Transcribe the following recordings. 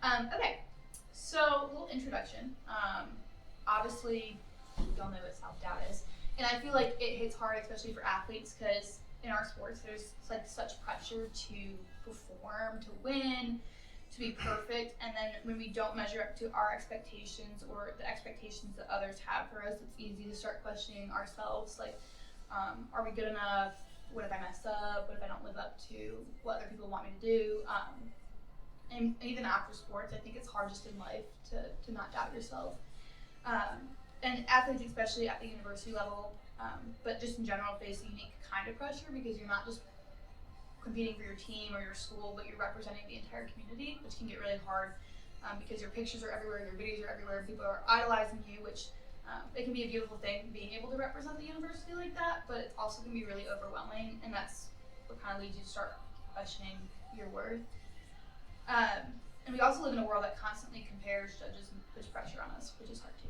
Okay, so a little introduction. Obviously, we all know what self-doubt is. And I feel like it hits hard, especially for athletes, because in our sports, there's like such pressure to perform, to win, to be perfect. And then when we don't measure up to our expectations or the expectations that others have for us, it's easy to start questioning ourselves. Like, are we good enough? What if I mess up? What if I don't live up to what other people want me to do? And even after sports, I think it's hard just in life to not doubt yourself. And athletes, especially at the university level, but just in general, face a unique kind of pressure because you're not just competing for your team or your school, but you're representing the entire community, which can get really hard because your pictures are everywhere, your videos are everywhere, people are idolizing you, which it can be a beautiful thing being able to represent the university like that, but it also can be really overwhelming, and that's what kind of leads you to start questioning your worth. And we also live in a world that constantly compares, judges, and puts pressure on us, which is hard too.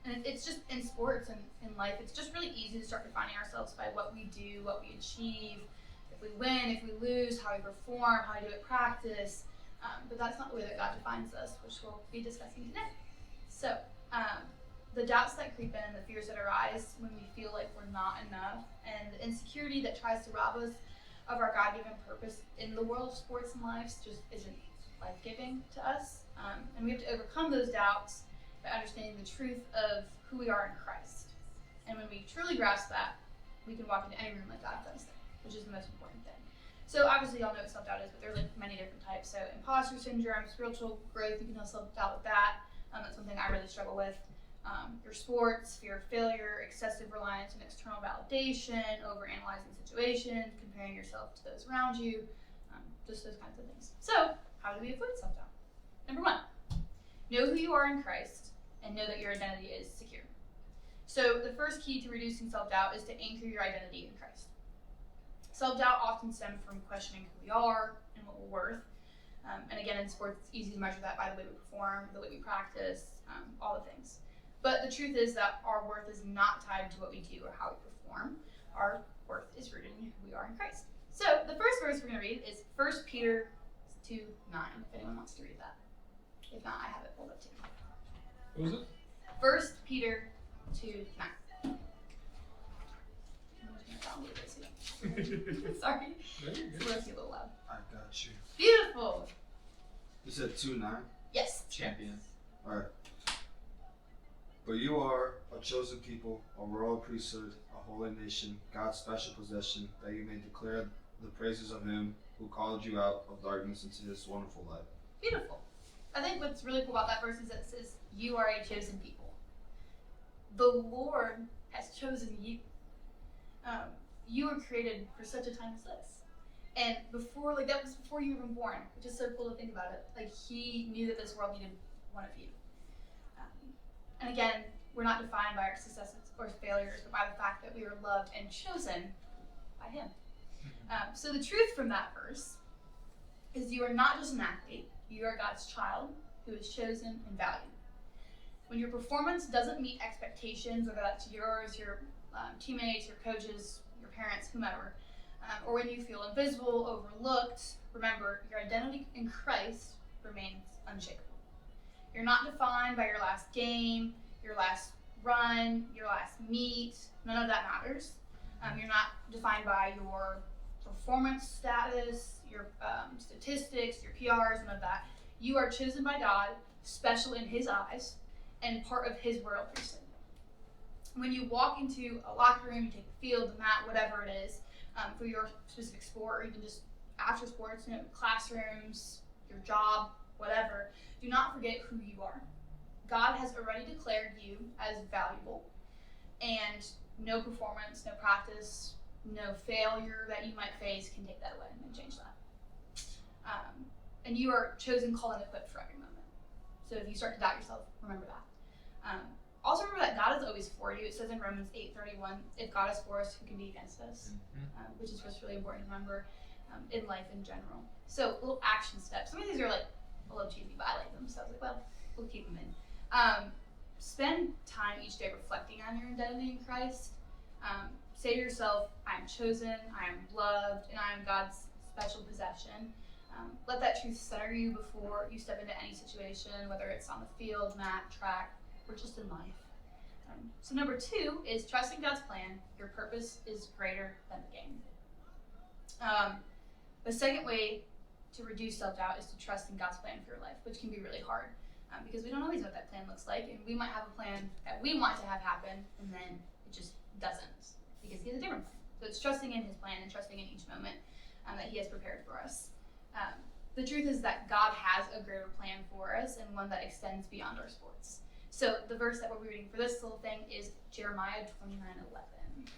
And it's just in sports and in life, it's just really easy to start defining ourselves by what we do, what we achieve, if we win, if we lose, how we perform, how we do at practice. But that's not the way that God defines us, which we'll be discussing today. So, the doubts that creep in, the fears that arise when we feel like we're not enough, and the insecurity that tries to rob us of our God-given purpose in the world of sports and lives just isn't life-giving to us. And we have to overcome those doubts by understanding the truth of who we are in Christ. And when we truly grasp that, we can walk into any room like God does there, which is the most important thing. So obviously y'all know what self-doubt is, but there's like many different types. So imposter syndrome, spiritual growth, you can have self-doubt with that. That's something I really struggle with. Your sports, fear of failure, excessive reliance on external validation, overanalyzing situations, comparing yourself to those around you, just those kinds of things. So, how do we avoid self-doubt? Number one, know who you are in Christ and know that your identity is secure. So, the first key to reducing self-doubt is to anchor your identity in Christ. Self-doubt often stems from questioning who we are and what we're worth. And again, in sports, it's easy to measure that by the way we perform, the way we practice, all the things. But the truth is that our worth is not tied to what we do or how we perform. Our worth is rooted in who we are in Christ. So the first verse we're going to read is 1 Peter 2:9, if anyone wants to read that. If not, I have it pulled up too. What was it? 1 Peter 2:9. Sorry. It's a little loud. I got you. Beautiful. You said 2:9? Yes. Champion. Alright. But you are a chosen people, a royal priesthood, a holy nation, God's special possession, that you may declare the praises of him who called you out of darkness into his wonderful light. Beautiful. I think what's really cool about that verse is that it says, you are a chosen people. The Lord has chosen you. You were created for such a time as this. And before, like that was before you were even born, which is so cool to think about it. Like he knew that this world needed one of you. And again, we're not defined by our successes or failures, but by the fact that we are loved and chosen by him. So the truth from that verse is you are not just an athlete, you are God's child who is chosen and valued. When your performance doesn't meet expectations, whether that's yours, your teammates, your coaches, your parents, whomever, or when you feel invisible, overlooked, remember your identity in Christ remains unshakable. You're not defined by your last game, your last run, your last meet. None of that matters. You're not defined by your performance status, your statistics, your PRs, none of that. You are chosen by God, special in his eyes, and part of his royal priesthood. When you walk into a locker room, you take the field, the mat, whatever it is, for your specific sport, or even just after sports, classrooms, your job, whatever, do not forget who you are. God has already declared you as valuable, and no performance, no practice, no failure that you might face can take that away and change that. And you are chosen, called, and equipped for every moment. So if you start to doubt yourself, remember that. Also remember that God is always for you. It says in Romans 8:31, if God is for us, who can be against us? Which is just really important to remember in life in general. So little action steps. Some of these are like a little cheesy, but I like them. So I was like, well, we'll keep them in. Spend time each day reflecting on your identity in Christ. Say to yourself, I am chosen, I am loved, and I am God's special possession. Let that truth center you before you step into any situation, whether it's on the field, mat, track, or just in life. So number 2 is trusting God's plan. Your purpose is greater than the game. The second way to reduce self-doubt is to trust in God's plan for your life, which can be really hard because we don't always know what that plan looks like, and we might have a plan that we want to have happen, and then it just doesn't because He has a different plan. So it's trusting in His plan and trusting in each moment that He has prepared for us. The truth is that God has a greater plan for us and one that extends beyond our sports. So the verse that we'll be reading for this little thing is Jeremiah 29:11.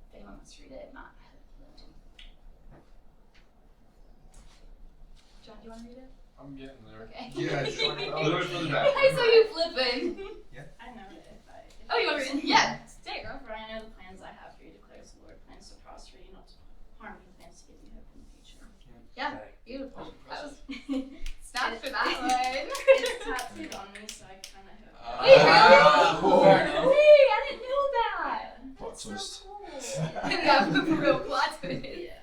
If anyone wants to read it, not. John, do you want to read it? I'm getting there. Okay. Yeah, it's further back. I saw you flipping. I know it if I. Oh, you want to read it? Yeah. Stay, girl. For I know the plans I have for you, declares the Lord, plans to prosper you, not to harm you, plans to give you hope in the future. Yeah. Beautiful. That was It's snap for that one. tattooed on me, so I kind of hope. Wait, really? Fair enough. Wait, I didn't know that. Plot That's twist. so cool. Yeah, for real plot twist. Yeah.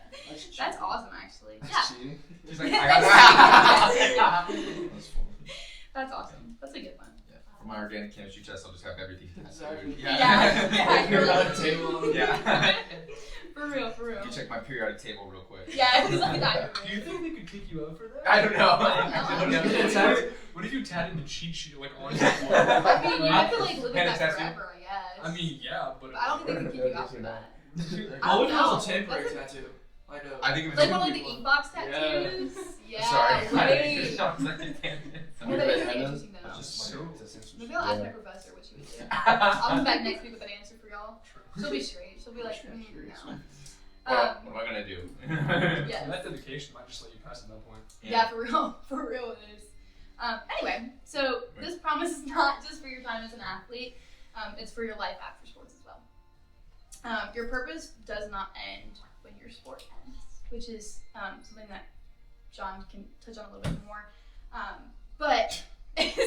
That's awesome, actually. Yeah. That's cheating. He's like, I got that. That's funny. That's awesome. That's a good one. Yeah. For my organic chemistry test, I'll just have everything Exactly. tattooed. Yeah. You're on a table. Yeah. For real, for real. You check my periodic table real quick. Yeah, it was like that. Do you think they could kick you out for that? I don't know. I don't know. What if you tatted the cheat sheet like on your I mean, you have to like live with Pen that tattoo? forever, I guess. I mean, yeah, but. But I don't think they can keep you out for that. What if it know. was a temporary That's a- tattoo? Like a. I think if it's Like one of like the ink box Yeah. tattoos? Yeah. Sorry. Wait. Sounds like a tangent. Yeah, that is really interesting though. Just So- Maybe I'll ask my professor what she would do. I'll come back next week with an answer for y'all. She'll be straight. She'll be like, no. Well, what am I gonna do? Yes. That dedication might just let you pass at that point. Yeah, for real. For real it is. Anyway, so this promise is not just for your time as an athlete. It's for your life after sports as well. Your purpose does not end when your sport ends, which is something that John can touch on a little bit more. But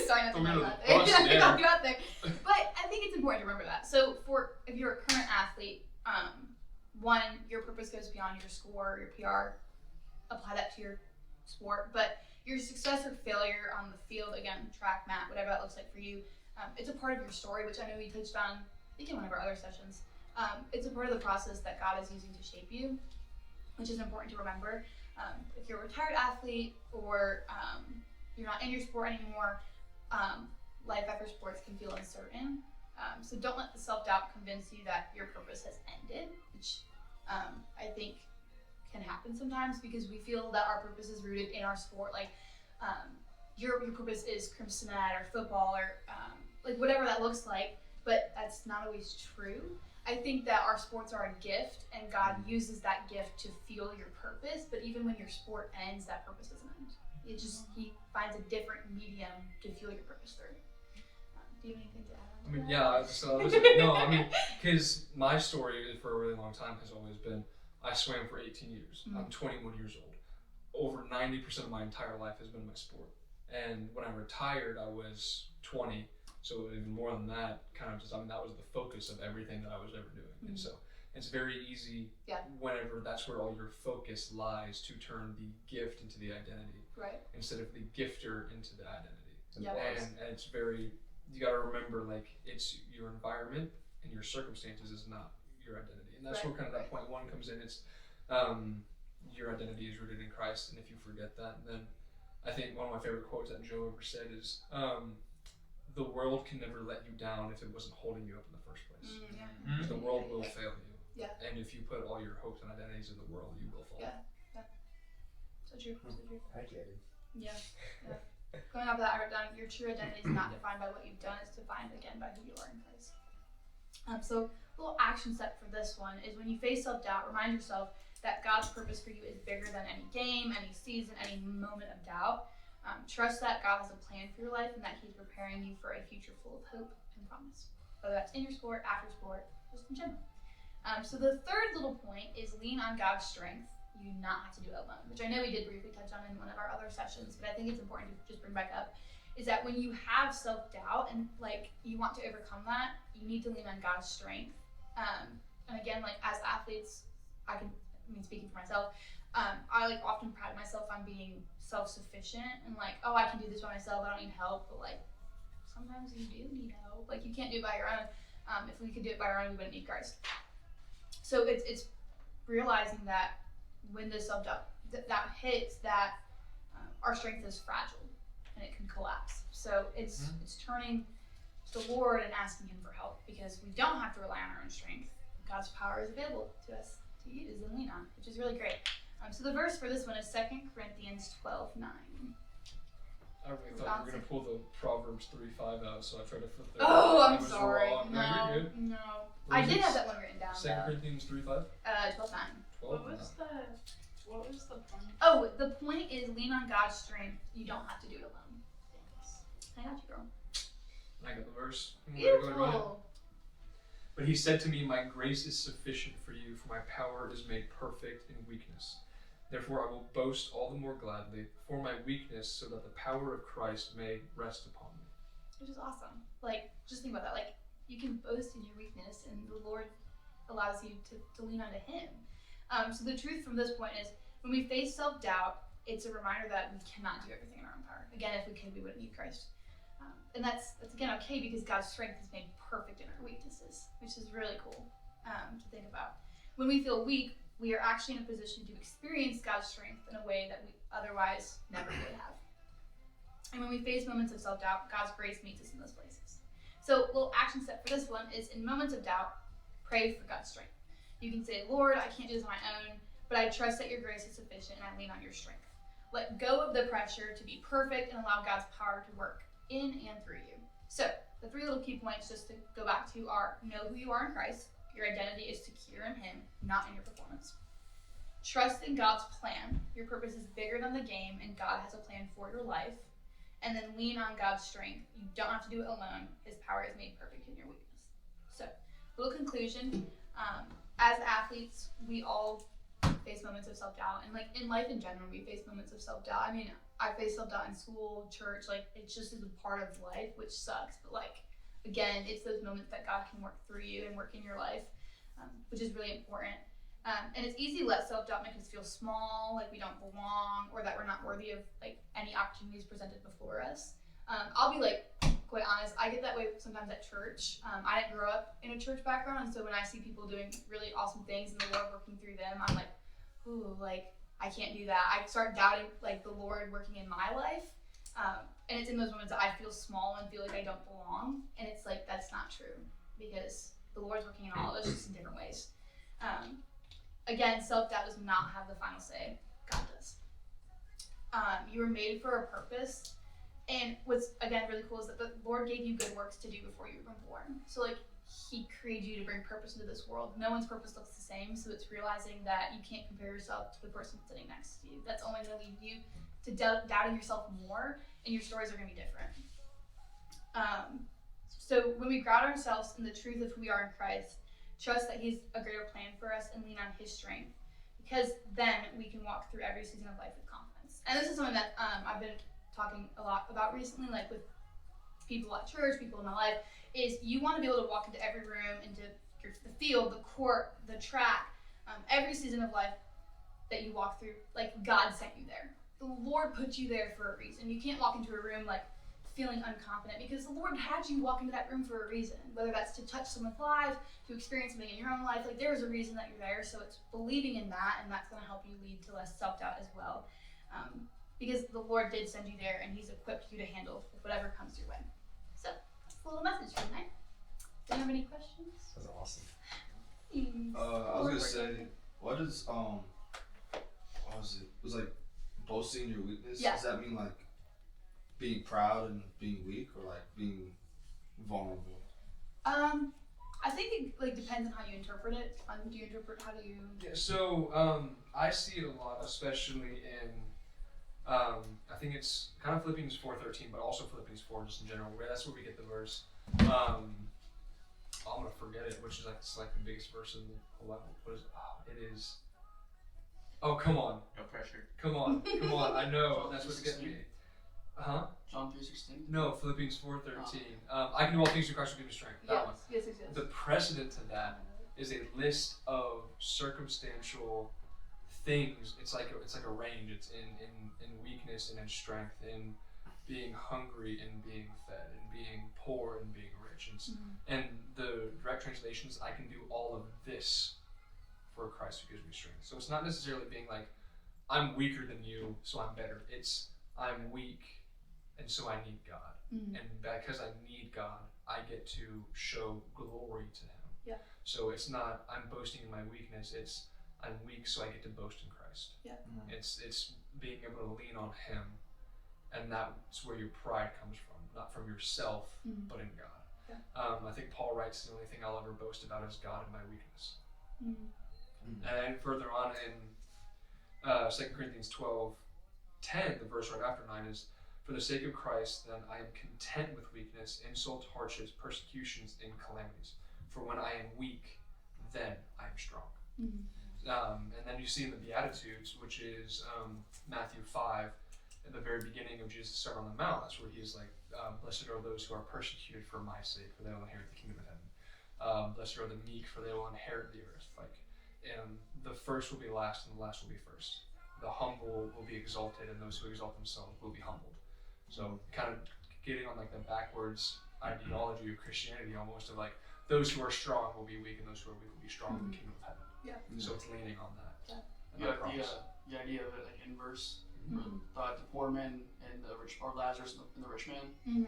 sorry not to We're go gonna out there. bust there. Not go out there. But I think it's important to remember that. So if you're a current athlete, one, your purpose goes beyond your score, your PR. Apply that to your sport. But your success or failure on the field, again, track, mat, whatever that looks like for you, it's a part of your story, which I know we touched on, I think in one of our other sessions. It's a part of the process that God is using to shape you, which is important to remember. If you're a retired athlete or you're not in your sport anymore, life after sports can feel uncertain. So don't let the self-doubt convince you that your purpose has ended, which I think can happen sometimes because we feel that our purpose is rooted in our sport. Like your purpose is Crimsonet or football or like whatever that looks like, but that's not always true. I think that our sports are a gift and God uses that gift to fuel your purpose, but even when your sport ends, that purpose doesn't end. It just, He finds a different medium to fuel your purpose through. Do you have anything to add? I mean, yeah, because my story for a really long time has always been, I swam for 18 years. Mm-hmm. I'm 21 years old. Over 90% of my entire life has been my sport. And when I retired, I was 20. So even more than that, kind of just, that was the focus of everything that I was ever doing. Mm-hmm. And so it's very easy whenever that's where all your focus lies to turn the gift into the identity. Right. Instead of the gifter into the identity. Yeah. And it's very, you got to remember, like, it's your environment and your circumstances is not your identity. And that's where kind of that point one comes in. It's your identity is rooted in Christ. And if you forget that, then I think one of my favorite quotes that Joe ever said is, the world can never let you down if it wasn't holding you up in the first place. Yeah. The world will fail you. Yeah. And if you put all your hopes and identities in the world, you will fall. Yeah. So true. So true. I get it. Yeah. Going off of that, I wrote down your true identity is not defined by what you've done, it's defined again by who you are in Christ. So a little action step for this one is when you face self-doubt, remind yourself that God's purpose for you is bigger than any game, any season, any moment of doubt. Trust that God has a plan for your life and that He's preparing you for a future full of hope and promise, whether that's in your sport, after sport, just in general. So the third little point is lean on God's strength. You do not have to do it alone, which I know we did briefly touch on in one of our other sessions, but I think it's important to just bring back up, is that when you have self-doubt and like you want to overcome that, you need to lean on God's strength. And again, like as athletes, speaking for myself, I like often pride myself on being self-sufficient and like, oh, I can do this by myself. I don't need help. But like, sometimes you do need help. Like, you can't do it by your own. If we could do it by our own, we wouldn't need Christ. So it's realizing that when the self-doubt that hits, that our strength is fragile and it can collapse. So it's turning to the Lord and asking Him for help, because we don't have to rely on our own strength. God's power is available to us to use and lean on, which is really great. So the verse for this one is 2 Corinthians 12:9. I really thought you were going to pull the Proverbs 3:5 out, so I tried to flip there. Oh, I I'm was sorry. wrong. No, you're good. no. What I was did it? have that one written down. 2 though. Corinthians 3:5? 12:9. 12? What was the point? Oh, the point is lean on God's strength. You don't have to do it alone. I got you, girl. I got the verse. You wanna go ahead and read it? Beautiful. But he said to me, my grace is sufficient for you, for my power is made perfect in weakness. Therefore I will boast all the more gladly for my weakness, so that the power of Christ may rest upon me. Which is awesome. Like, just think about that. Like, you can boast in your weakness, and the Lord allows you to lean onto Him. So the truth from this point is, when we face self-doubt, it's a reminder that we cannot do everything in our own power. Again, if we could, we wouldn't need Christ. And that's again okay, because God's strength is made perfect in our weaknesses, which is really cool to think about. When we feel weak, we are actually in a position to experience God's strength in a way that we otherwise never would have. And when we face moments of self-doubt, God's grace meets us in those places. So a little action step for this one is, in moments of doubt, pray for God's strength. You can say, Lord, I can't do this on my own, but I trust that your grace is sufficient and I lean on your strength. Let go of the pressure to be perfect and allow God's power to work in and through you. So the 3 little key points, just to go back to, are: know who you are in Christ. Your identity is secure in Him, not in your performance. Trust in God's plan. Your purpose is bigger than the game, and God has a plan for your life. And then lean on God's strength. You don't have to do it alone. His power is made perfect in your weakness. So, little conclusion. As athletes, we all face moments of self-doubt. And like in life in general, we face moments of self-doubt. I mean, I face self-doubt in school, church. Like, it just is a part of life, which sucks. But like, again, it's those moments that God can work through you and work in your life, which is really important. And it's easy to let self-doubt make us feel small, like we don't belong, or that we're not worthy of like any opportunities presented before us. I'll be like quite honest, I get that way sometimes at church. I didn't grow up in a church background, and so when I see people doing really awesome things and the Lord working through them, I'm like, ooh, like I can't do that. I start doubting like the Lord working in my life. And it's in those moments that I feel small and feel like I don't belong. And it's like, that's not true, because the Lord's working in all of us, just in different ways. Again, self-doubt does not have the final say. God does. You were made for a purpose. And what's, again, really cool is that the Lord gave you good works to do before you were born. So, like, He created you to bring purpose into this world. No one's purpose looks the same, so it's realizing that you can't compare yourself to the person sitting next to you. That's only going to lead you to doubting yourself more, and your stories are going to be different. So when we ground ourselves in the truth of who we are in Christ, trust that He's a greater plan for us, and lean on His strength, because then we can walk through every season of life with confidence. And this is something that I've been talking a lot about recently, like with people at church, people in my life, is you want to be able to walk into every room, into the field, the court, the track, every season of life that you walk through, like God sent you there. The Lord put you there for a reason. You can't walk into a room like feeling unconfident, because the Lord had you walk into that room for a reason, whether that's to touch someone's life, to experience something in your own life. Like, there's a reason that you're there, so it's believing in that, and that's going to help you lead to less self-doubt as well, because the Lord did send you there, and He's equipped you to handle whatever comes your way. So that's a little message for tonight. Do you have any questions? That's awesome. I was gonna say, what is what was it? It was like boasting in your weakness. Yeah. Does that mean like being proud and being weak, or like being vulnerable? I think it like depends on how you interpret it. How do you interpret? How do you? Yeah, so I see it a lot, especially in I think it's kind of Philippians 4:13, but also Philippians 4 just in general. That's where we get the verse. I'm gonna forget it, which is like it's like the biggest verse in the Bible. What is it? Oh, it is. Oh, come on. No pressure. Come on. I know. That's what's getting me. Huh? John 3:16. No, Philippians 4:13. I can do all things through Christ who gives me strength. That one. Yes. The precedent to that is a list of circumstantial things. It's like a range. It's in weakness and in strength, in being hungry and being fed, and being poor and being rich. And the direct translation is, I can do all of this for Christ who gives me strength. So it's not necessarily being like, I'm weaker than you, so I'm better. It's, I'm weak, and so I need God. And because I need God, I get to show glory to Him. Yeah. So it's not, I'm boasting in my weakness. It's, I'm weak, so I get to boast in Christ. Yeah. It's being able to lean on Him, and that's where your pride comes from, not from yourself, but in God. Yeah. I think Paul writes, the only thing I'll ever boast about is God and my weakness. And further on in 2 Corinthians 12:10, the verse right after 9 is, for the sake of Christ, then I am content with weakness, insults, hardships, persecutions, and calamities. For when I am weak, then I am strong. And then you see in the Beatitudes, which is Matthew 5, at the very beginning of Jesus' Sermon on the Mount, that's where he is like, blessed are those who are persecuted for my sake, for they will inherit the kingdom of heaven. Blessed are the meek, for they will inherit the earth. Like, the first will be last, and the last will be first. The humble will be exalted, and those who exalt themselves will be humbled. So kind of getting on like the backwards ideology of Christianity, almost, of like, those who are strong will be weak, and those who are weak will be strong in the kingdom of heaven. Yeah. So it's leaning on that. Yeah. And You that have promise. the idea of it like inverse. The poor man and the rich, or Lazarus and the rich man.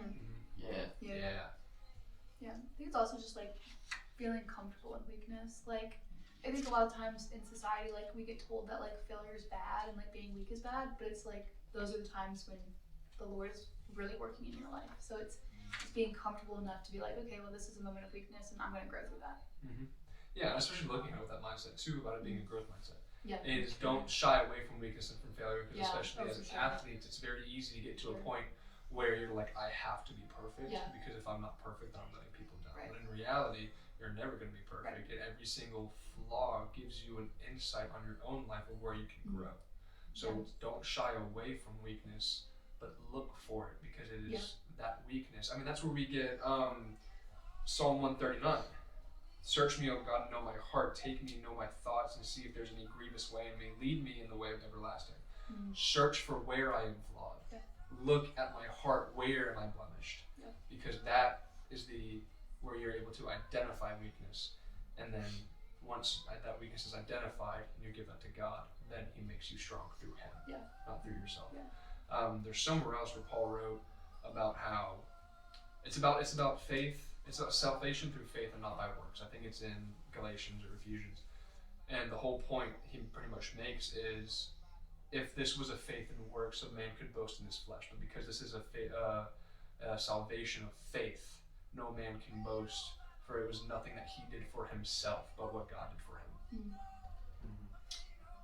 Yeah. Yeah. I think it's also just like feeling comfortable in weakness. Like, I think a lot of times in society, like, we get told that like failure is bad and like being weak is bad, but it's like those are the times when the Lord is really working in your life. So it's being comfortable enough to be like, okay, well, this is a moment of weakness, and I'm going to grow through that. Yeah, especially looking at it with that mindset too, about it being a growth mindset. Yeah. Is don't shy away from weakness and from failure, because Yeah, especially oh, as for sure. athletes, it's very easy to get to a Sure. point where you're like, I have to be perfect, Yeah. because if I'm not perfect, then I'm letting people down. Right. But in reality, you're never going to be perfect, and every single flaw gives you an insight on your own life of where you can grow. So don't shy away from weakness, but look for it, because it is that weakness. I mean, that's where we get Psalm 139. Search me, O God, and know my heart. Take me, know my thoughts, and see if there's any grievous way in me. Lead me in the way of everlasting. Search for where I am flawed. Look at my heart. Where am I blemished? Because that is where you're able to identify weakness. And then once that weakness is identified and you give that to God, then He makes you strong through Him, not through yourself. There's somewhere else where Paul wrote about how it's about faith. It's about salvation through faith and not by works. I think it's in Galatians or Ephesians. And the whole point he pretty much makes is, if this was a faith in works, a man could boast in his flesh. But because this is a salvation of faith, no man can boast, for it was nothing that he did for himself, but what God did for him.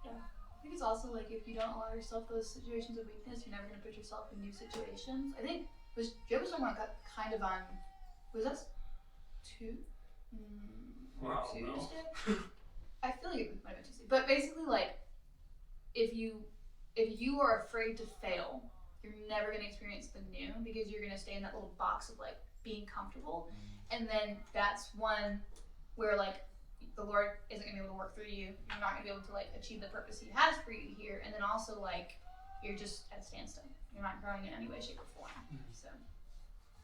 I think it's also like, if you don't allow yourself those situations of weakness, you're never going to put yourself in new situations. I think, Joe was someone got kind of on, was that Wow, Tuesday? I feel like it might have been Tuesday. But basically, like, if you are afraid to fail, you're never going to experience the new, because you're going to stay in that little box of like being comfortable. And then that's one where like the Lord isn't going to be able to work through you. You're not going to be able to like achieve the purpose He has for you here. And then also like you're just at a standstill. You're not growing in any way, shape, or form. So